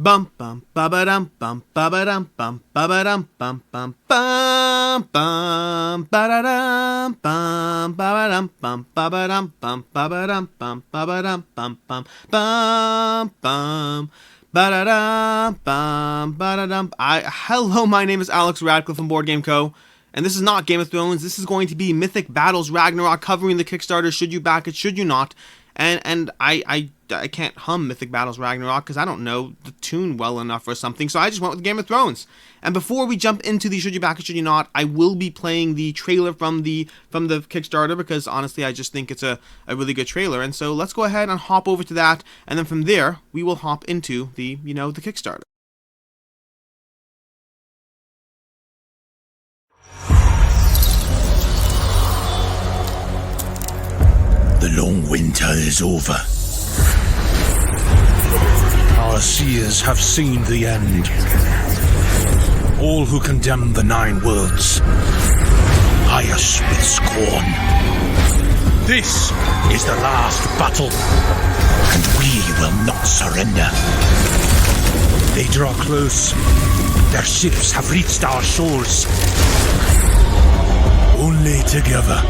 Bum bum ba ba dum bum ba ba dum bum ba ba dum bum bum bum bum ba da dum bum ba ba dum bum ba ba dum bum ba ba dum bum ba ba dum bum bum bum bum ba da dum bum ba da dum. Hello, my name is Alex Radcliffe from Board Game Co. And this is not Game of Thrones. This is going to be Mythic Battles Ragnarok, covering the Kickstarter. Should you back it? Should you not? And I can't hum Mythic Battles Ragnarok because I don't know the tune well enough or something, so I just went with Game of Thrones. And before we jump into the Should You Back It, Should You Not, I will be playing the trailer from the Kickstarter because honestly I just think it's a really good trailer. And so let's go ahead and hop over to that, and then from there we will hop into the Kickstarter. The long winter is over. Our seers have seen the end. All who condemn the Nine Worlds eye us with scorn. This is the last battle, and we will not surrender. They draw close. Their ships have reached our shores. Only together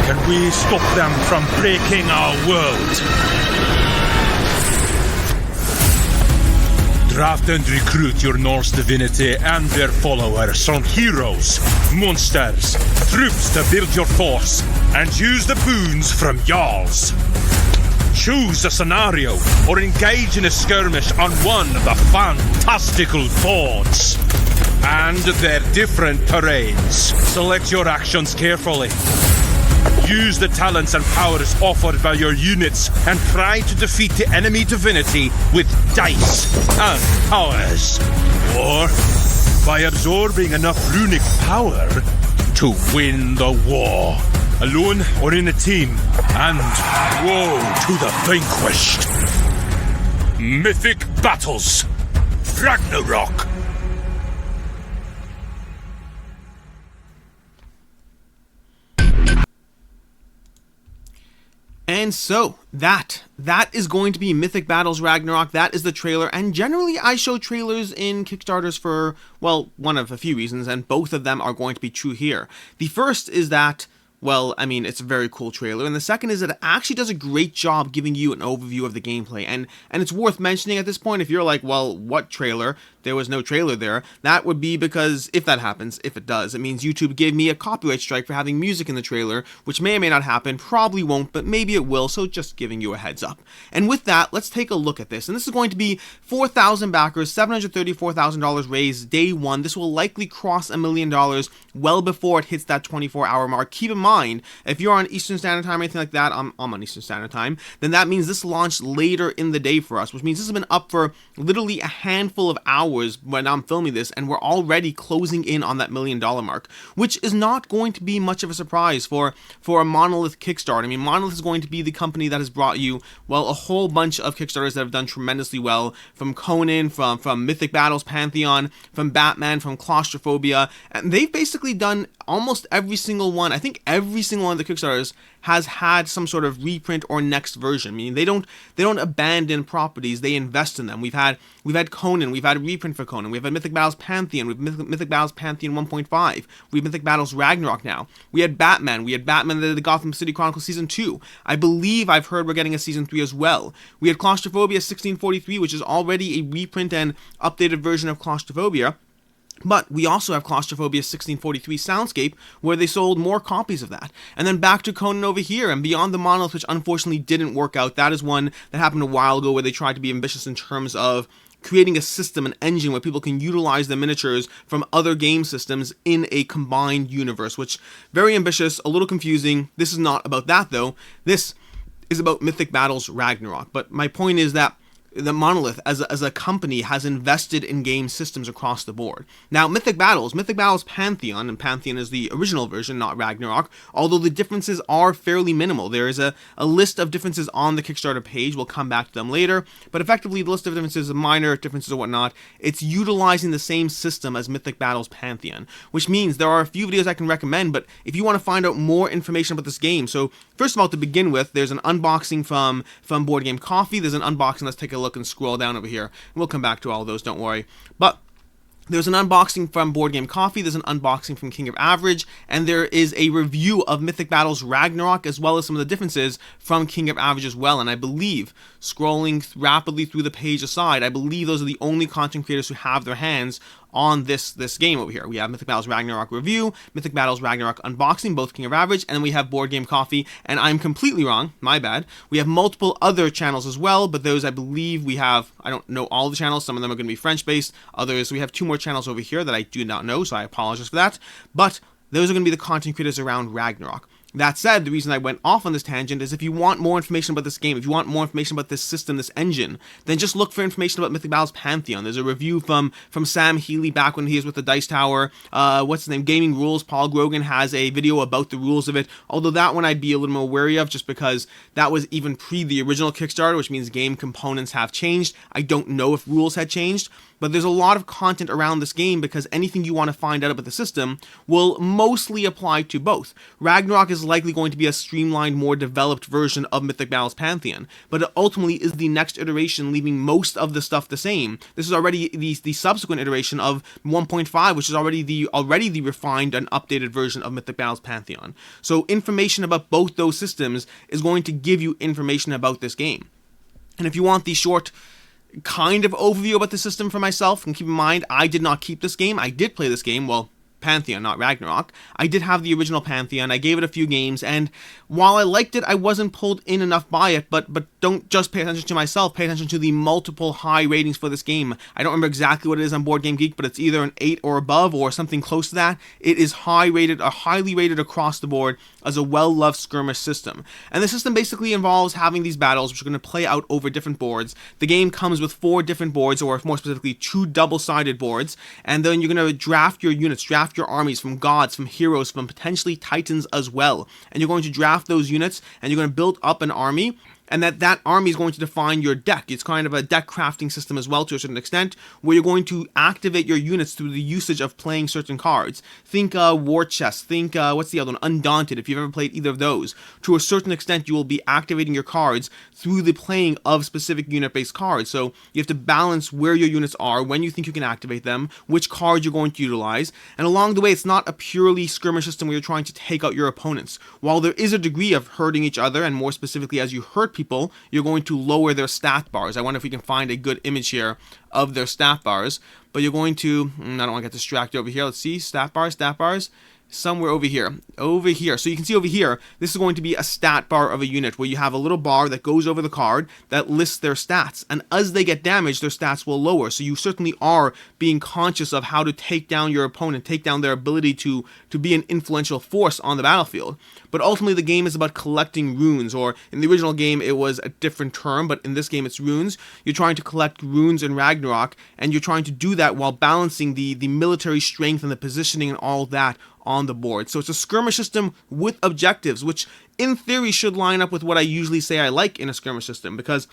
can we stop them from breaking our world. Draft and recruit your Norse divinity and their followers from heroes, monsters, troops to build your force, and use the boons from Jarls. Choose a scenario or engage in a skirmish on one of the fantastical boards and their different terrains. Select your actions carefully. Use the talents and powers offered by your units and try to defeat the enemy divinity with dice and powers. Or by absorbing enough runic power to win the war. Alone or in a team. And woe to the vanquished. Mythic Battles. Ragnarok. And so, that is going to be Mythic Battles Ragnarok. That is the trailer, and generally I show trailers in Kickstarters for, well, one of a few reasons, and both of them are going to be true here. The first is that, well, I mean, it's a very cool trailer, and the second is that it actually does a great job giving you an overview of the gameplay, and it's worth mentioning at this point. If you're like, well, what trailer? There was no trailer there. That would be because, if that happens, if it does, it means YouTube gave me a copyright strike for having music in the trailer, which may or may not happen, probably won't, but maybe it will, so just giving you a heads up. And with that, let's take a look at this. And this is going to be 4,000 backers, $734,000 raised day one. This will likely cross $1 million well before it hits that 24-hour mark. Keep in mind, if you're on Eastern Standard Time or anything like that, I'm on Eastern Standard Time, then that means this launched later in the day for us, which means this has been up for literally a handful of hours when I'm filming this, and we're already closing in on that $1 million mark, which is not going to be much of a surprise for a Monolith Kickstarter. I mean, Monolith is going to be the company that has brought you, well, a whole bunch of Kickstarters that have done tremendously well, from Conan, from Mythic Battles, Pantheon, from Batman, from Claustrophobia, and they've basically done almost every single one. I think every single one of the Kickstarters has had some sort of reprint or next version. I mean, they don't abandon properties, they invest in them. We've had Conan, we've had a reprint for Conan, we've had Mythic Battles Pantheon, we've Mythic Battles Pantheon 1.5, we have Mythic Battles Ragnarok now. We had Batman the Gotham City Chronicles Season 2. I believe I've heard we're getting a Season 3 as well. We had Claustrophobia 1643, which is already a reprint and updated version of Claustrophobia. But we also have Claustrophobia 1643 Soundscape, where they sold more copies of that. And then back to Conan over here, and Beyond the Monolith, which unfortunately didn't work out. That is one that happened a while ago, where they tried to be ambitious in terms of creating a system, an engine, where people can utilize the miniatures from other game systems in a combined universe, which, very ambitious, a little confusing. This is not about that, though. This is about Mythic Battles Ragnarok. But my point is that the Monolith as a company has invested in game systems across the board. Now, Mythic Battles Pantheon, and Pantheon is the original version, not Ragnarok, although the differences are fairly minimal. There is a list of differences on the Kickstarter page. We'll come back to them later, but effectively the list of differences, minor differences or whatnot, it's utilizing the same system as Mythic Battles Pantheon, which means there are a few videos I can recommend, but if you want to find out more information about this game, so first of all, to begin with, there's an unboxing from Board Game Coffee. There's an unboxing, let's take a look look and scroll down over here. We'll come back to all of those, don't worry. But there's an unboxing from Board Game Coffee, there's an unboxing from King of Average, and there is a review of Mythic Battles Ragnarok, as well as some of the differences from King of Average as well. And I believe, scrolling rapidly through the page aside, I believe those are the only content creators who have their hands on this game over here. We have Mythic Battles Ragnarok review, Mythic Battles Ragnarok unboxing, both King of Average, and then we have Board Game Coffee, and I'm completely wrong, my bad. We have multiple other channels as well, but those I believe we have, I don't know all the channels, some of them are going to be French-based, others, we have 2 more channels over here that I do not know, so I apologize for that, but those are going to be the content creators around Ragnarok. That said, the reason I went off on this tangent is if you want more information about this game, if you want more information about this system, this engine, then just look for information about Mythic Battles Pantheon. There's a review from Sam Healy back when he was with the Dice Tower. What's his name? Gaming Rules. Paul Grogan has a video about the rules of it. Although that one I'd be a little more wary of just because that was even pre the original Kickstarter, which means game components have changed. I don't know if rules had changed. But there's a lot of content around this game because anything you want to find out about the system will mostly apply to both. Ragnarok is likely going to be a streamlined, more developed version of Mythic Battles Pantheon, but it ultimately is the next iteration, leaving most of the stuff the same. This is already the subsequent iteration of 1.5, which is already the refined and updated version of Mythic Battles Pantheon. So information about both those systems is going to give you information about this game. And if you want the short kind of overview about the system for myself, and keep in mind, I did not keep this game. I did play this game, well, Pantheon, not Ragnarok. I did have the original Pantheon. I gave it a few games, and while I liked it, I wasn't pulled in enough by it, but don't just pay attention to myself, pay attention to the multiple high ratings for this game. I don't remember exactly what it is on Board Game Geek, but it's either an 8 or above, or something close to that. It is highly rated across the board as a well-loved skirmish system. And the system basically involves having these battles, which are going to play out over different boards. The game comes with 4 different boards, or more specifically, 2 double-sided boards, and then you're going to draft your units, draft your armies from gods, from heroes, from potentially titans as well. And you're going to draft those units, and you're going to build up an army, and that army is going to define your deck. It's kind of a deck crafting system as well to a certain extent, where you're going to activate your units through the usage of playing certain cards. Think War Chest, think, what's the other one? Undaunted, if you've ever played either of those. To a certain extent, you will be activating your cards through the playing of specific unit-based cards. So you have to balance where your units are, when you think you can activate them, which cards you're going to utilize, and along the way, it's not a purely skirmish system where you're trying to take out your opponents. While there is a degree of hurting each other, and more specifically as you hurt people, you're going to lower their stat bars. I wonder if we can find a good image here of their stat bars, but you're going to, I don't want to get distracted over here. Let's see, stat bars, somewhere over here. So you can see over here, this is going to be a stat bar of a unit where you have a little bar that goes over the card that lists their stats. And as they get damaged, their stats will lower. So you certainly are being conscious of how to take down your opponent, take down their ability to be an influential force on the battlefield. But ultimately, the game is about collecting runes, or in the original game, it was a different term, but in this game, it's runes. You're trying to collect runes in Ragnarok, and you're trying to do that while balancing the military strength and the positioning and all that on the board. So it's a skirmish system with objectives, which in theory should line up with what I usually say I like in a skirmish system, because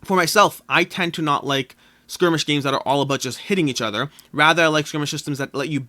for myself, I tend to not like skirmish games that are all about just hitting each other. Rather, I like skirmish systems that let you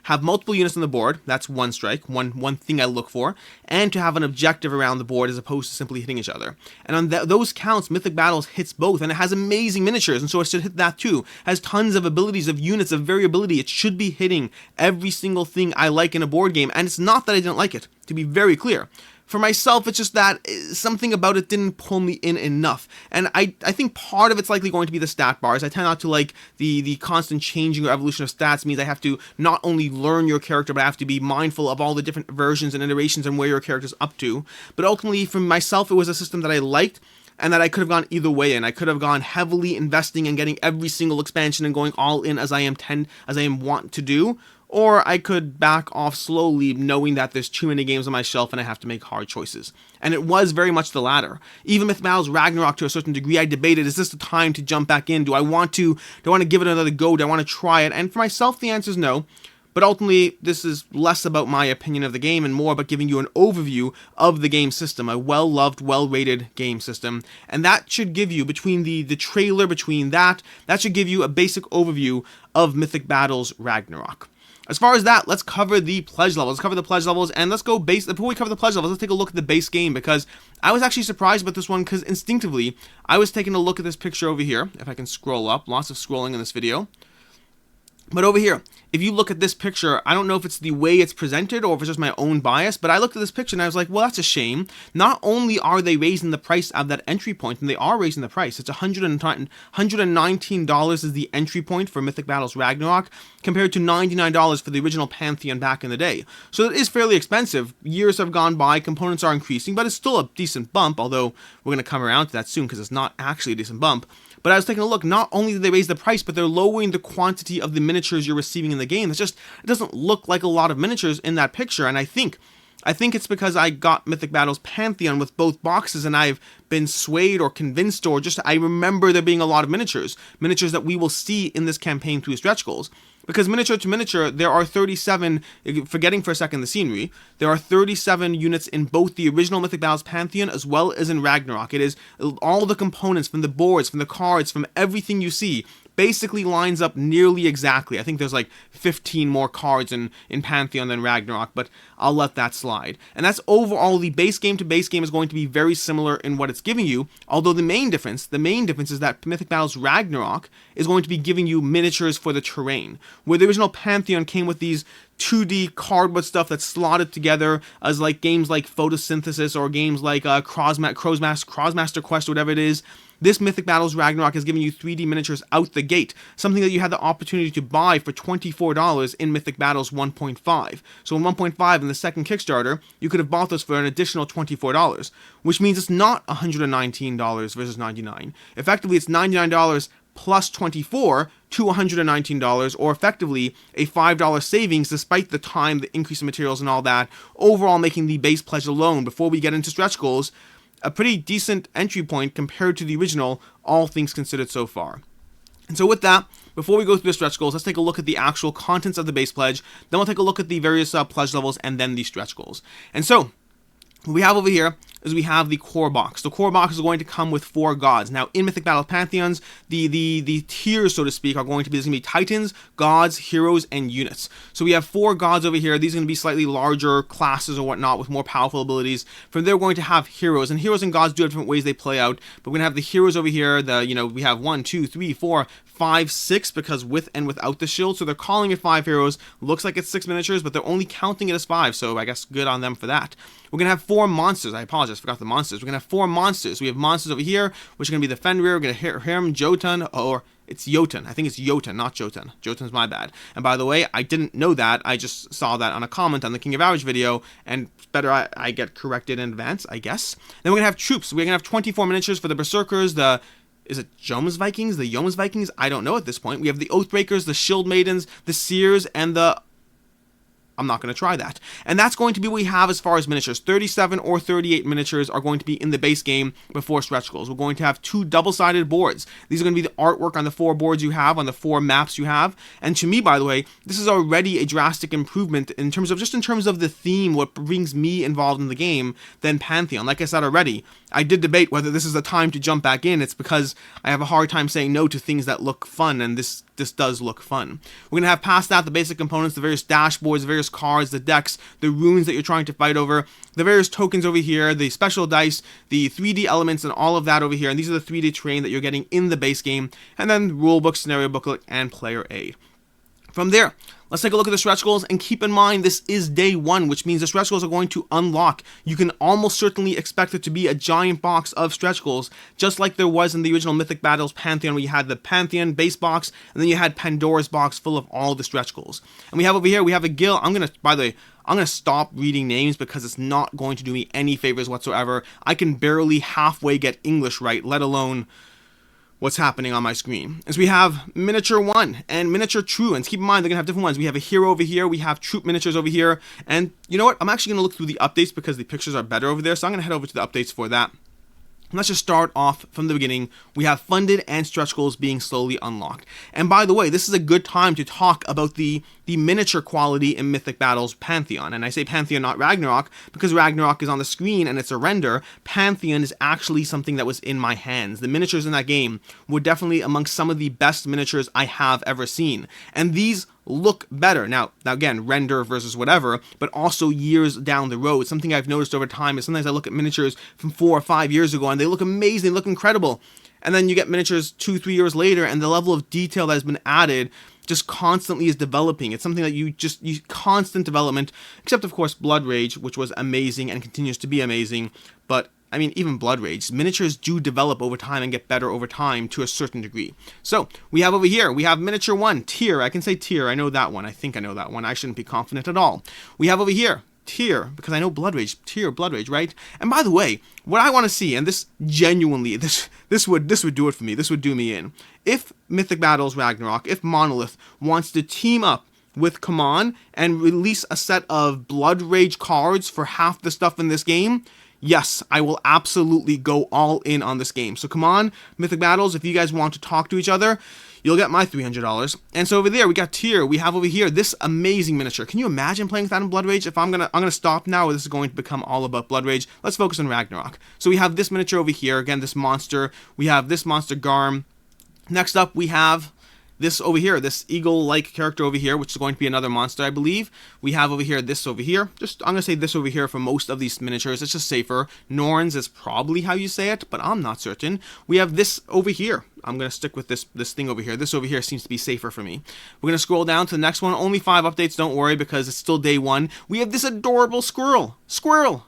have multiple units on the board. That's one strike, one thing I look for, and to have an objective around the board as opposed to simply hitting each other. And on those counts, Mythic Battles hits both, and it has amazing miniatures, and so it should hit that too. It has tons of abilities, of units, of variability. It should be hitting every single thing I like in a board game, and it's not that I didn't like it, to be very clear. For myself, it's just that something about it didn't pull me in enough. And I think part of it's likely going to be the stat bars. I tend not to like the constant changing or evolution of stats. Means I have to not only learn your character, but I have to be mindful of all the different versions and iterations and where your character's up to. But ultimately, for myself, it was a system that I liked, and that I could have gone either way in. I could have gone heavily investing and getting every single expansion and going all in as I am want to do. Or I could back off slowly, knowing that there's too many games on my shelf and I have to make hard choices. And it was very much the latter. Even Mythic Battles Ragnarok, to a certain degree, I debated, is this the time to jump back in? Do I want to give it another go? Do I want to try it? And for myself, the answer is no. But ultimately, this is less about my opinion of the game and more about giving you an overview of the game system, a well-loved, well-rated game system. And that should give you, between the trailer, that should give you a basic overview of Mythic Battles Ragnarok. As far as that, let's cover the pledge levels. And let's go base. Before we cover the pledge levels, let's take a look at the base game, because I was actually surprised about this one, because instinctively I was taking a look at this picture over here. If I can scroll up, lots of scrolling in this video. But over here, if you look at this picture, I don't know if it's the way it's presented or if it's just my own bias, but I looked at this picture and I was like, well, that's a shame. Not only are they raising the price of that entry point, and they are raising the price. It's $119 is the entry point for Mythic Battles Ragnarok, compared to $99 for the original Pantheon back in the day. So it is fairly expensive. Years have gone by, components are increasing, but it's still a decent bump, although we're going to come around to that soon because it's not actually a decent bump. But I was taking a look, not only did they raise the price, but they're lowering the quantity of the miniatures you're receiving in the game. It doesn't look like a lot of miniatures in that picture, and I think it's because I got Mythic Battles Pantheon with both boxes, and I've been swayed or convinced, or just I remember there being a lot of miniatures that we will see in this campaign through stretch goals. Because miniature to miniature, there are 37, forgetting for a second the scenery, there are 37 units in both the original Mythic Battles Pantheon as well as in Ragnarok. It is all the components from the boards, from the cards, from everything you see, basically lines up nearly exactly. I think there's like 15 more cards in Pantheon than Ragnarok, but I'll let that slide. And that's overall, the base game to base game is going to be very similar in what it's giving you, although the main difference is that Mythic Battles Ragnarok is going to be giving you miniatures for the terrain, where the original Pantheon came with these 2D cardboard stuff that's slotted together as like games like Photosynthesis or games like Crossmaster Quest, or whatever it is. This Mythic Battles Ragnarok is giving you 3D miniatures out the gate, something that you had the opportunity to buy for $24 in Mythic Battles 1.5. So in 1.5, in the second Kickstarter, you could have bought those for an additional $24, which means it's not $119 versus $99. Effectively, it's $99 plus $24 to $119, or effectively a $5 savings despite the time, the increase in materials and all that, overall making the base pledge alone, before we get into stretch goals, a pretty decent entry point compared to the original, all things considered so far. And so with that, before we go through the stretch goals, let's take a look at the actual contents of the base pledge, then we'll take a look at the various pledge levels, and then the stretch goals. And so, what we have over here is we have the core box. The core box is going to come with 4 gods. Now, in Mythic Battle Pantheons, the tiers, so to speak, are going to be, there's going to be titans, gods, heroes, and units. So we have 4 gods over here. These are going to be slightly larger classes or whatnot with more powerful abilities. From there, we're going to have heroes, and heroes and gods do have different ways they play out. But we're going to have the heroes over here. We have 1, 2, 3, 4, 5, 6, because with and without the shield. So they're calling it 5 heroes. Looks like it's 6 miniatures, but they're only counting it as 5. So I guess good on them for that. We're going to have 4 monsters. I apologize, forgot the monsters. We're going to have 4 monsters. We have monsters over here, which are going to be the Fenrir. We're going to hear him, Jotun, or it's Jotun. I think it's Jotun, not Jotun. Jotun's my bad. And by the way, I didn't know that. I just saw that on a comment on the King of Average video, and it's better I get corrected in advance, I guess. Then we're going to have troops. We're going to have 24 miniatures for the Berserkers, is it Joms Vikings? The Joms Vikings? I don't know at this point. We have the Oathbreakers, the Shield Maidens, the Seers, and I'm not going to try that. And that's going to be what we have as far as miniatures. 37 or 38 miniatures are going to be in the base game before stretch goals. We're going to have 2 double-sided boards. These are going to be the artwork on the 4 boards you have, on the 4 maps you have. And to me, by the way, this is already a drastic improvement in terms of the theme, what brings me involved in the game, than Pantheon. Like I said already, I did debate whether this is the time to jump back in. It's because I have a hard time saying no to things that look fun, and this does look fun. We're going to have past that the basic components, the various dashboards, the various cards, the decks, the runes that you're trying to fight over, the various tokens over here, the special dice, the 3D elements, and all of that over here. And these are the 3D terrain that you're getting in the base game, and then rulebook, scenario booklet, and player aid. From there, let's take a look at the stretch goals, and keep in mind this is day 1, which means the stretch goals are going to unlock. You can almost certainly expect it to be a giant box of stretch goals, just like there was in the original Mythic Battles Pantheon, where you had the Pantheon base box, and then you had Pandora's box full of all the stretch goals. And we have over here, we have a guild. By the way, I'm going to stop reading names because it's not going to do me any favors whatsoever. I can barely halfway get English right, let alone what's happening on my screen. As we have miniature 1 and miniature truants. Keep in mind, they're going to have different ones. We have a hero over here, we have troop miniatures over here, and you know what? I'm actually going to look through the updates because the pictures are better over there, so I'm going to head over to the updates for that. Let's just start off from the beginning. We have funded and stretch goals being slowly unlocked. And by the way, this is a good time to talk about the miniature quality in Mythic Battles Pantheon. And I say Pantheon, not Ragnarok, because Ragnarok is on the screen and it's a render. Pantheon is actually something that was in my hands. The miniatures in that game were definitely amongst some of the best miniatures I have ever seen. And these look better. Now again, render versus whatever, but also years down the road. Something I've noticed over time is sometimes I look at miniatures from 4 or 5 years ago and they look amazing, they look incredible. And then you get miniatures 2-3 years later and the level of detail that has been added just constantly is developing. It's something that you constant development, except of course Blood Rage, which was amazing and continues to be amazing. But I mean, even Blood Rage, miniatures do develop over time and get better over time to a certain degree. So we have over here, we have miniature 1, Tier. I can say Tier, I know that one. I think I know that one. I shouldn't be confident at all. We have over here, Tier, because I know Blood Rage, Tier, Blood Rage, right? And by the way, what I want to see, and this genuinely, this would do it for me, this would do me in. If Mythic Battles Ragnarok, if Monolith wants to team up with CMON and release a set of Blood Rage cards for half the stuff in this game, yes, I will absolutely go all in on this game. So come on, Mythic Battles, if you guys want to talk to each other, you'll get my $300. And so over there, we got Tier. We have over here this amazing miniature. Can you imagine playing with that in Blood Rage? If I'm gonna stop now, or this is going to become all about Blood Rage. Let's focus on Ragnarok. So we have this miniature over here. Again, this monster. We have this monster Garm. Next up, we have this over here, this eagle-like character over here, which is going to be another monster, I believe. We have over here, this over here. Just, I'm going to say this over here for most of these miniatures. It's just safer. Norns is probably how you say it, but I'm not certain. We have this over here. I'm going to stick with this thing over here. This over here seems to be safer for me. We're going to scroll down to the next one. Only 5 updates, don't worry, because it's still day 1. We have this adorable squirrel. Squirrel.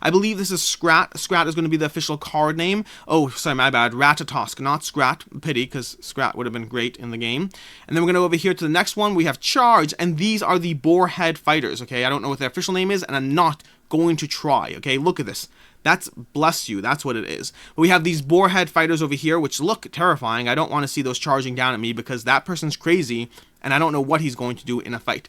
I believe this is Scrat. Scrat is going to be the official card name. Oh, sorry, my bad. Ratatosk, not Scrat. Pity, because Scrat would have been great in the game. And then we're going to go over here to the next one. We have Charge, and these are the Boarhead Fighters, okay? I don't know what their official name is, and I'm not going to try, okay? Look at this. That's, bless you, that's what it is. But we have these Boarhead Fighters over here, which look terrifying. I don't want to see those charging down at me because that person's crazy, and I don't know what he's going to do in a fight.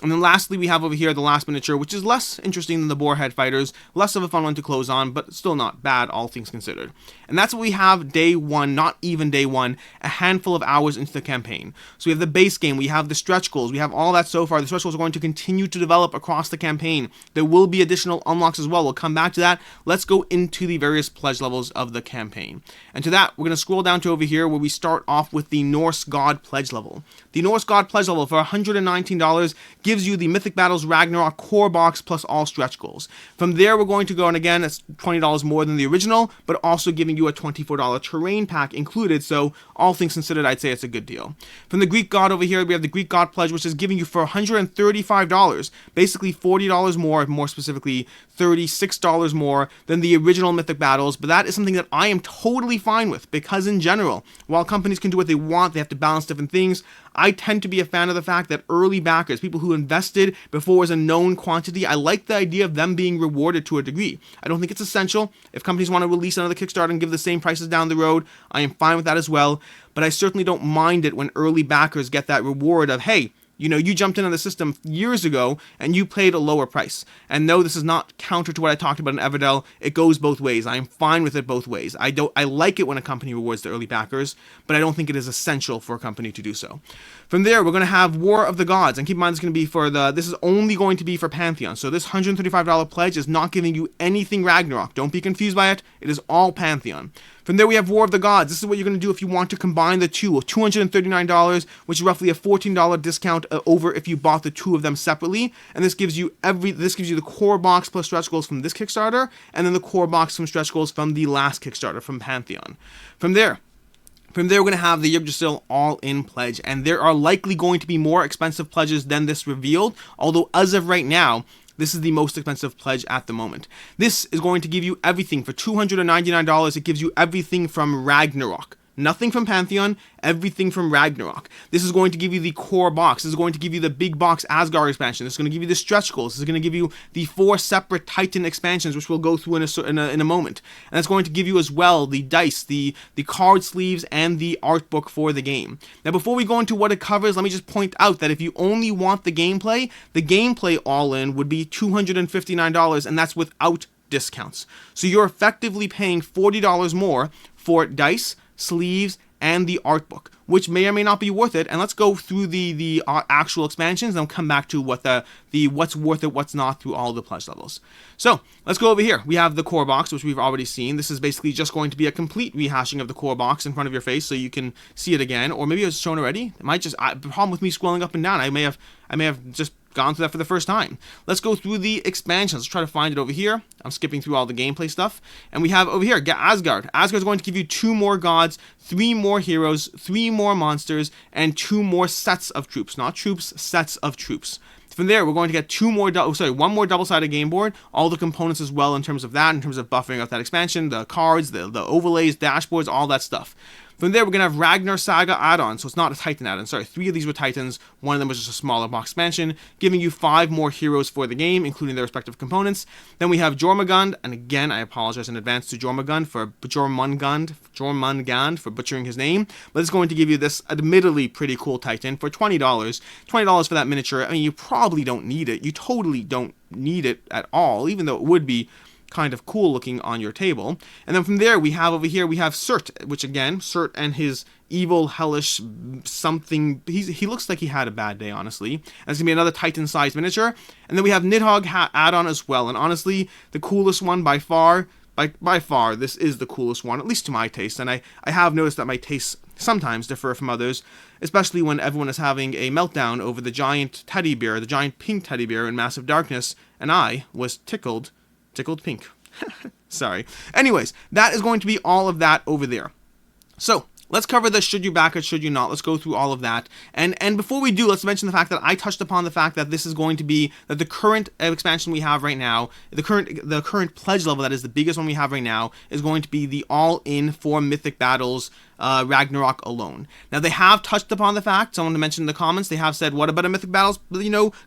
And then lastly, we have over here the last miniature, which is less interesting than the Boarhead Fighters, less of a fun one to close on, but still not bad, all things considered. And that's what we have day 1, not even day 1, a handful of hours into the campaign. So we have the base game, we have the stretch goals, we have all that so far. The stretch goals are going to continue to develop across the campaign. There will be additional unlocks as well. We'll come back to that. Let's go into the various pledge levels of the campaign. And to that, we're going to scroll down to over here where we start off with the Norse God pledge level. The Norse God pledge level for $119 gives you the Mythic Battles Ragnarok core box plus all stretch goals. From there, we're going to go, and again, it's $20 more than the original, but also giving you a $24 terrain pack included, so all things considered, I'd say it's a good deal. From the Greek God over here, we have the Greek God pledge, which is giving you for $135, basically $40 more specifically, $36 more than the original Mythic Battles, but that is something that I am totally fine with, because in general, while companies can do what they want, they have to balance different things, I tend to be a fan of the fact that early backers, people who invested before it was a known quantity, I like the idea of them being rewarded to a degree. I don't think it's essential. If companies want to release another Kickstarter and give the same prices down the road, I am fine with that as well, but I certainly don't mind it when early backers get that reward of, hey, you know, you jumped in on the system years ago and you paid a lower price. And no, this is not counter to what I talked about in Everdell. It goes both ways. I am fine with it both ways. I like it when a company rewards the early backers, but I don't think it is essential for a company to do so. From there, we're going to have War of the Gods, and keep in mind this is only going to be for Pantheon. So this $135 pledge is not giving you anything Ragnarok. Don't be confused by it. It is all Pantheon. From there, we have War of the Gods. This is what you're going to do if you want to combine the two. $239, which is roughly a $14 discount over if you bought the two of them separately. And this gives you the core box plus stretch goals from this Kickstarter, and then the core box from stretch goals from the last Kickstarter from Pantheon. From there, we're going to have the Yggdrasil all-in pledge, and there are likely going to be more expensive pledges than this revealed, although as of right now, this is the most expensive pledge at the moment. This is going to give you everything. For $299, it gives you everything from Ragnarok. Nothing from Pantheon, everything from Ragnarok. This is going to give you the core box. This is going to give you the big box Asgard expansion. This is going to give you the stretch goals. This is going to give you the 4 separate Titan expansions, which we'll go through in a moment. And it's going to give you as well the dice, the card sleeves, and the art book for the game. Now, before we go into what it covers, let me just point out that if you only want the gameplay all-in would be $259, and that's without discounts. So you're effectively paying $40 more for dice, sleeves, and the art book, which may or may not be worth it. And let's go through the actual expansions, and come back to what the what's worth it, what's not through all the pledge levels. So let's go over here. We have the core box, which we've already seen. This is basically just going to be a complete rehashing of the core box in front of your face, so you can see it again. Or maybe it was shown already. It might just the problem with me scrolling up and down. I may have just gone through that for the first time. Let's go through the expansions. Let's try to find it over here. I'm skipping through all the gameplay stuff. And we have over here, Asgard. Asgard is going to give you 2 more gods, 3 more heroes, 3 more monsters, and 2 more sets of troops. Not troops, sets of troops. From there, we're going to get 1 more double-sided game board, all the components as well in terms of that, in terms of buffering up that expansion, the cards, the overlays, dashboards, all that stuff. From there, we're going to have Ragnar Saga add-on, so it's not a Titan add-on. Sorry, 3 of these were Titans, 1 of them was just a smaller box expansion, giving you 5 more heroes for the game, including their respective components. Then we have Jormungand, and again, I apologize in advance to Jormungand for butchering his name, but it's going to give you this admittedly pretty cool Titan for $20. $20 for that miniature. I mean, you probably don't need it. You totally don't need it at all, even though it would be kind of cool looking on your table. And then from there, we have over here, we have Surt, which again, Surt and his evil, hellish something. He looks like he had a bad day, honestly. And it's going to be another Titan-sized miniature. And then we have Nidhogg add-on as well. And honestly, the coolest one by far, this is the coolest one, at least to my taste. And I have noticed that my tastes sometimes differ from others, especially when everyone is having a meltdown over the giant teddy bear, the giant pink teddy bear in Massive Darkness, and I was tickled pink. Sorry. Anyways, that is going to be all of that over there. So let's cover the should you back it, should you not. Let's go through all of that. And before we do, let's mention the fact that I touched upon the fact that this is going to be, that the current expansion we have right now, the current pledge level, that is the biggest one we have right now, is going to be the all-in for Mythic Battles Ragnarok alone. Now, they have touched upon the fact, someone mentioned in the comments, they have said, what about a Mythic Battles?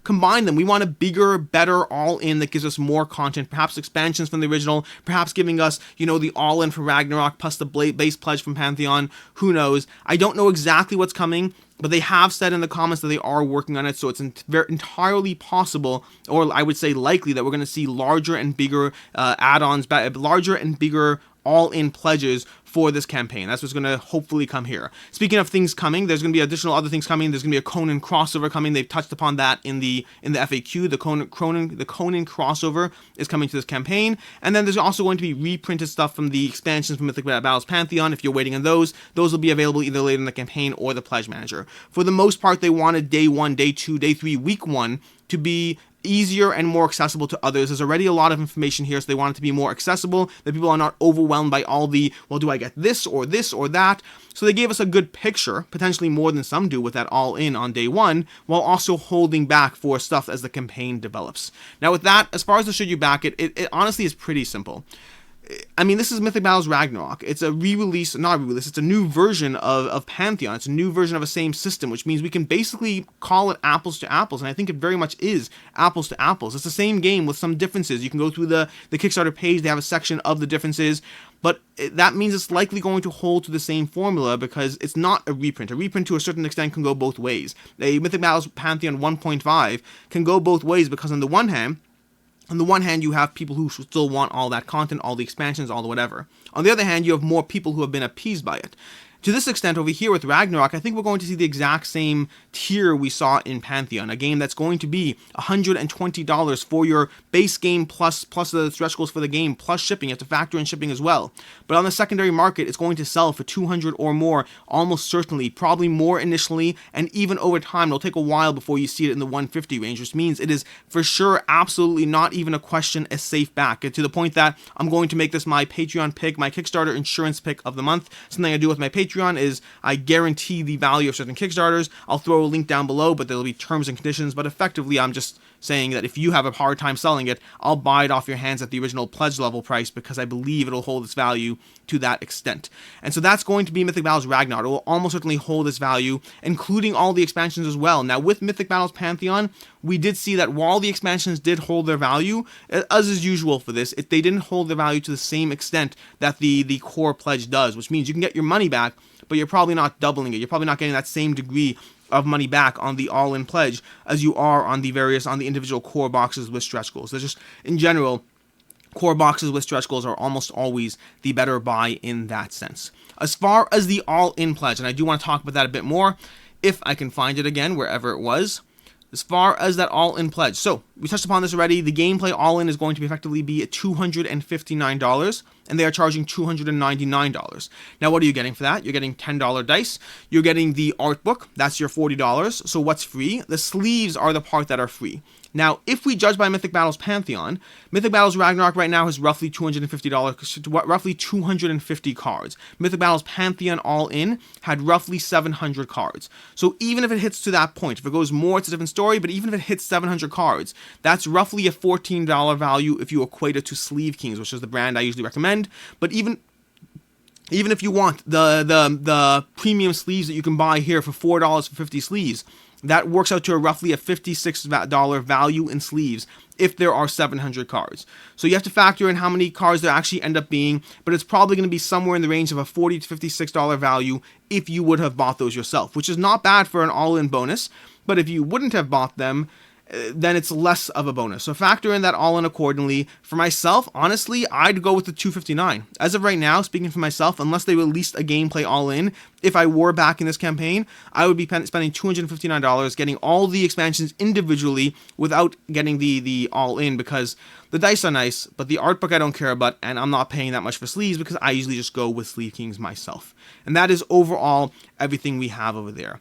Combine them. We want a bigger, better all-in that gives us more content, perhaps expansions from the original, perhaps giving us, the all-in for Ragnarok plus the base pledge from Pantheon. Who knows? I don't know exactly what's coming, but they have said in the comments that they are working on it, so it's entirely possible, or I would say likely, that we're going to see larger and bigger add-ons, larger and bigger all-in pledges for this campaign. That's what's going to hopefully come here. Speaking of things coming, there's going to be additional other things coming. There's going to be a Conan crossover coming. They've touched upon that in the FAQ. The Conan crossover is coming to this campaign. And then there's also going to be reprinted stuff from the expansions from Mythic Battles Pantheon. If you're waiting on those will be available either later in the campaign or the Pledge Manager. For the most part, they wanted day 1, day 2, day 3, week 1 to be easier and more accessible to others. There's already a lot of information here, so they want it to be more accessible, that people are not overwhelmed by all the, well, do I get this or that? So they gave us a good picture, potentially more than some do with that all-in on day 1, while also holding back for stuff as the campaign develops. Now with that, as far as the should you back it, it honestly is pretty simple. I mean, this is Mythic Battles Ragnarok. It's a re-release, not re-release, it's a new version of Pantheon. It's a new version of a same system, which means we can basically call it apples to apples, and I think it very much is apples to apples. It's the same game with some differences. You can go through the Kickstarter page, they have a section of the differences, but that means it's likely going to hold to the same formula because it's not a reprint. A reprint to a certain extent can go both ways. A Mythic Battles Pantheon 1.5 can go both ways because on the one hand, you have people who still want all that content, all the expansions, all the whatever. On the other hand, you have more people who have been appeased by it. To this extent, over here with Ragnarok, I think we're going to see the exact same tier we saw in Pantheon, a game that's going to be $120 for your base game plus the stretch goals for the game, plus shipping. You have to factor in shipping as well. But on the secondary market, it's going to sell for $200 or more, almost certainly, probably more initially, and even over time. It'll take a while before you see it in the $150 range, which means it is for sure absolutely not even a question, a safe back. To the point that I'm going to make this my Patreon pick, my Kickstarter insurance pick of the month. Something I do with my Patreon is I guarantee the value of certain Kickstarters. I'll throw a link down below, but there'll be terms and conditions. But effectively, I'm just saying that if you have a hard time selling it, I'll buy it off your hands at the original pledge level price because I believe it'll hold its value to that extent. And so that's going to be Mythic Battles Ragnarok. It will almost certainly hold its value, including all the expansions as well. Now, with Mythic Battles Pantheon, we did see that while the expansions did hold their value, as is usual for this, they didn't hold their value to the same extent that the core pledge does, which means you can get your money back, but you're probably not doubling it. You're probably not getting that same degree of money back on the all-in pledge as you are on the individual core boxes with stretch goals. There's just, in general, core boxes with stretch goals are almost always the better buy in that sense. As far as the all-in pledge, and I do want to talk about that a bit more, if I can find it again, wherever it was. As far as that all-in pledge, so we touched upon this already, the gameplay all-in is going to effectively be at $259, and they are charging $299. Now, what are you getting for that? You're getting $10 dice, you're getting the art book, that's your $40, so what's free? The sleeves are the part that are free. Now, if we judge by Mythic Battles Pantheon, Mythic Battles Ragnarok right now has roughly $250, roughly 250 cards. Mythic Battles Pantheon all-in had roughly 700 cards. So even if it hits to that point, if it goes more, it's a different story, but even if it hits 700 cards, that's roughly a $14 value if you equate it to Sleeve Kings, which is the brand I usually recommend. But even if you want the premium sleeves that you can buy here for $4 for 50 sleeves, that works out to roughly a $56 value in sleeves if there are 700 cards. So you have to factor in how many cards there actually end up being, but it's probably going to be somewhere in the range of a $40 to $56 value if you would have bought those yourself, which is not bad for an all-in bonus, but if you wouldn't have bought them, then it's less of a bonus. So factor in that all in accordingly. For myself, honestly, I'd go with the $259. As of right now, speaking for myself, unless they released a gameplay all in, if I were back in this campaign, I would be spending $259, getting all the expansions individually without getting the all in, because the dice are nice, but the art book I don't care about, and I'm not paying that much for sleeves because I usually just go with Sleeve Kings myself. And that is overall everything we have over there.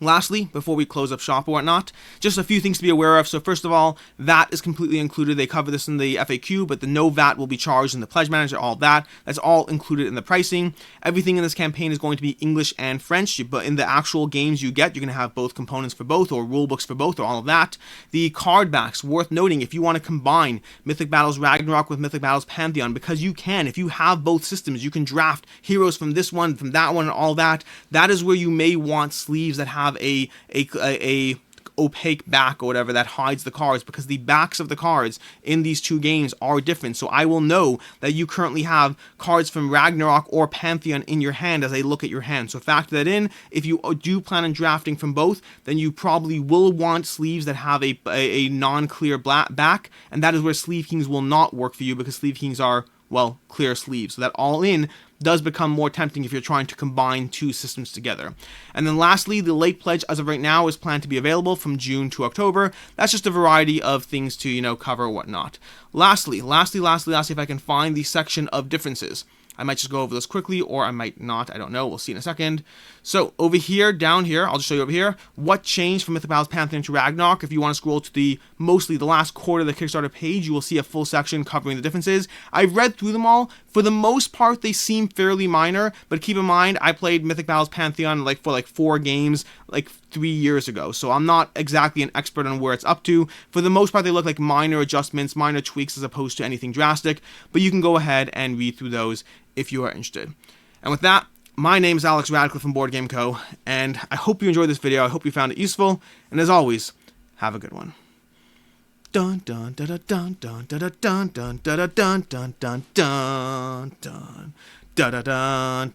Lastly, before we close up shop or whatnot, just a few things to be aware of. So first of all, VAT is completely included. They cover this in the FAQ, but the no VAT will be charged in the Pledge Manager, all that. That's all included in the pricing. Everything in this campaign is going to be English and French, but in the actual games you get, you're going to have both components for both, or rule books for both, or all of that. The card backs, worth noting, if you want to combine Mythic Battles Ragnarok with Mythic Battles Pantheon, because you can, if you have both systems, you can draft heroes from this one, from that one, and all that. That is where you may want sleeves that have a opaque back or whatever that hides the cards, because the backs of the cards in these two games are different. So I will know that you currently have cards from Ragnarok or Pantheon in your hand as I look at your hand. So factor that in. If you do plan on drafting from both, then you probably will want sleeves that have a non-clear back, and that is where Sleeve Kings will not work for you, because Sleeve Kings are, well, clear sleeves. So that all in does become more tempting if you're trying to combine two systems together. And then lastly, the late pledge as of right now is planned to be available from June to October. That's just a variety of things to, cover or whatnot. Lastly, if I can find the section of differences. I might just go over those quickly, or I might not. I don't know. We'll see in a second. So over here, down here, I'll just show you over here what changed from Mythic Battles Pantheon to Ragnarok. If you want to scroll to mostly the last quarter of the Kickstarter page, you will see a full section covering the differences. I've read through them all. For the most part, they seem fairly minor, but keep in mind, I played Mythic Battles Pantheon for 4 games 3 years ago, so I'm not exactly an expert on where it's up to. For the most part, they look like minor adjustments, minor tweaks, as opposed to anything drastic, but you can go ahead and read through those if you are interested. And with that, my name is Alex Radcliffe from Board Game Co., and I hope you enjoyed this video. I hope you found it useful, and as always, have a good one. Dun dun dun dun dun dun dun dun dun dun dun dun dun dun dun dun dun.